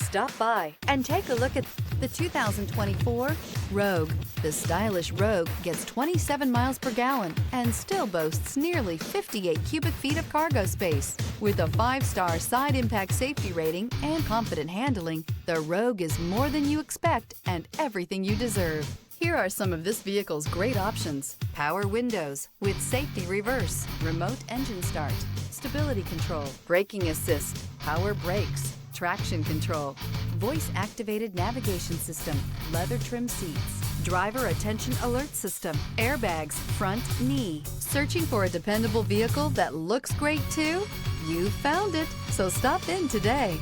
Stop by and take a look at the 2024 Rogue. The stylish Rogue gets 27 miles per gallon and still boasts nearly 58 cubic feet of cargo space. With a 5-star side impact safety rating and confident handling, the Rogue is more than you expect and everything you deserve. Here are some of this vehicle's great options: power windows with safety reverse, remote engine start, stability control, braking assist, power brakes, traction control, voice-activated navigation system, leather trim seats, driver attention alert system, airbags, front knee. Searching for a dependable vehicle that looks great too? You found it, so stop in today.